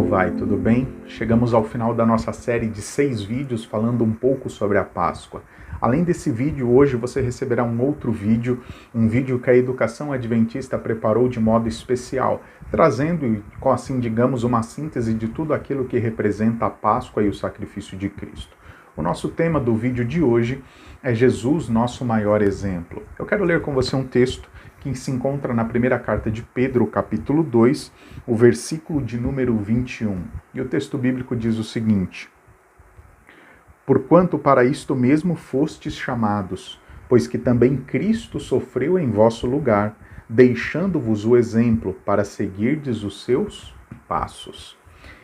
vai? Tudo bem? Chegamos ao final da nossa série de 6 vídeos falando um pouco sobre a Páscoa. Além desse vídeo, hoje você receberá um outro vídeo, um vídeo que a Educação Adventista preparou de modo especial, trazendo, assim digamos, uma síntese de tudo aquilo que representa a Páscoa e o sacrifício de Cristo. O nosso tema do vídeo de hoje é Jesus, nosso maior exemplo. Eu quero ler com você um texto que se encontra na primeira carta de Pedro, capítulo 2, o versículo de número 21. E o texto bíblico diz o seguinte: Porquanto para isto mesmo fostes chamados, pois que também Cristo sofreu em vosso lugar, deixando-vos o exemplo para seguirdes os seus passos.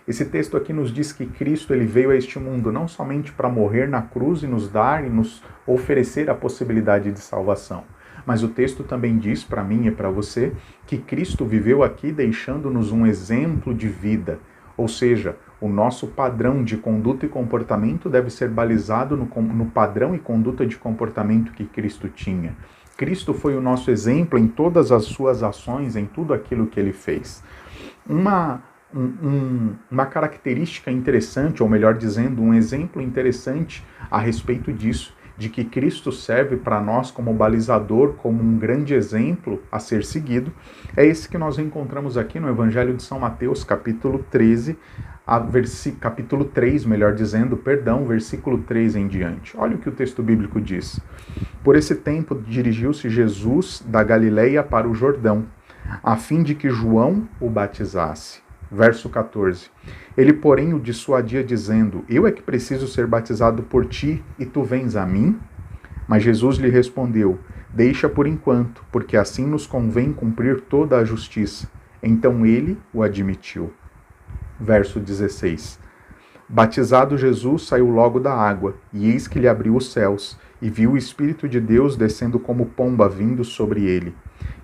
Esse texto aqui nos diz que Cristo ele veio a este mundo não somente para morrer na cruz e nos dar e nos oferecer a possibilidade de salvação, mas o texto também diz para mim e para você que Cristo viveu aqui deixando-nos um exemplo de vida. Ou seja, o nosso padrão de conduta e comportamento deve ser balizado no padrão e conduta de comportamento que Cristo tinha. Cristo foi o nosso exemplo em todas as suas ações, em tudo aquilo que ele fez. Uma característica interessante, ou melhor dizendo, um exemplo interessante a respeito disso, de que Cristo serve para nós como balizador, como um grande exemplo a ser seguido, é esse que nós encontramos aqui no Evangelho de São Mateus, capítulo 3, versículo 3 em diante. Olha o que o texto bíblico diz. Por esse tempo dirigiu-se Jesus da Galileia para o Jordão, a fim de que João o batizasse. Verso 14. Ele, porém, o dissuadia, dizendo: Eu é que preciso ser batizado por ti, e tu vens a mim? Mas Jesus lhe respondeu: Deixa por enquanto, porque assim nos convém cumprir toda a justiça. Então ele o admitiu. Verso 16. Batizado Jesus saiu logo da água, e eis que lhe abriu os céus, e viu o Espírito de Deus descendo como pomba vindo sobre ele.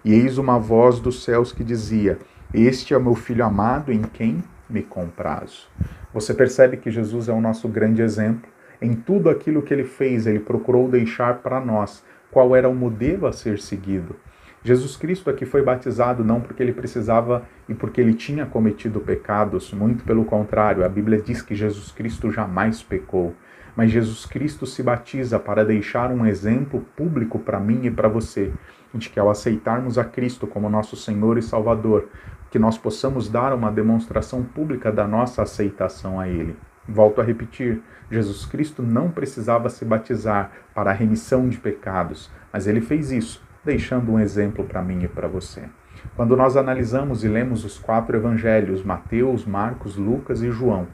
E eis uma voz dos céus que dizia: Este é o meu Filho amado, em quem me comprazo. Você percebe que Jesus é o nosso grande exemplo? Em tudo aquilo que ele fez, ele procurou deixar para nós qual era o modelo a ser seguido. Jesus Cristo aqui foi batizado não porque ele precisava e porque ele tinha cometido pecados, muito pelo contrário, a Bíblia diz que Jesus Cristo jamais pecou. Mas Jesus Cristo se batiza para deixar um exemplo público para mim e para você, de que ao aceitarmos a Cristo como nosso Senhor e Salvador, que nós possamos dar uma demonstração pública da nossa aceitação a Ele. Volto a repetir, Jesus Cristo não precisava se batizar para a remissão de pecados, mas Ele fez isso, deixando um exemplo para mim e para você. Quando nós analisamos e lemos os 4 evangelhos, Mateus, Marcos, Lucas e João,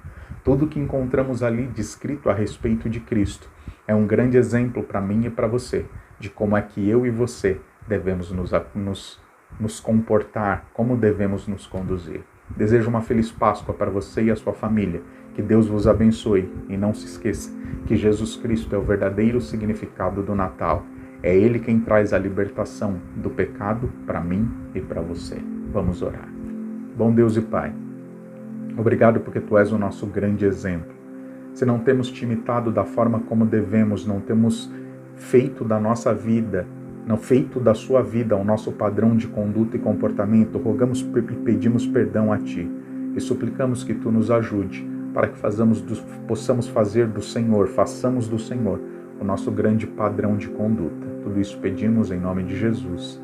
tudo que encontramos ali descrito a respeito de Cristo é um grande exemplo para mim e para você, de como é que eu e você devemos nos comportar, como devemos nos conduzir. Desejo uma feliz Páscoa para você e a sua família. Que Deus vos abençoe e não se esqueça que Jesus Cristo é o verdadeiro significado do Natal. É Ele quem traz a libertação do pecado para mim e para você. Vamos orar. Bom Deus e Pai, obrigado porque Tu és o nosso grande exemplo. Se não temos te imitado da forma como devemos, não temos feito da nossa vida, não feito da sua vida o nosso padrão de conduta e comportamento, rogamos e pedimos perdão a Ti e suplicamos que Tu nos ajude para que possamos fazer do Senhor, façamos do Senhor o nosso grande padrão de conduta. Tudo isso pedimos em nome de Jesus.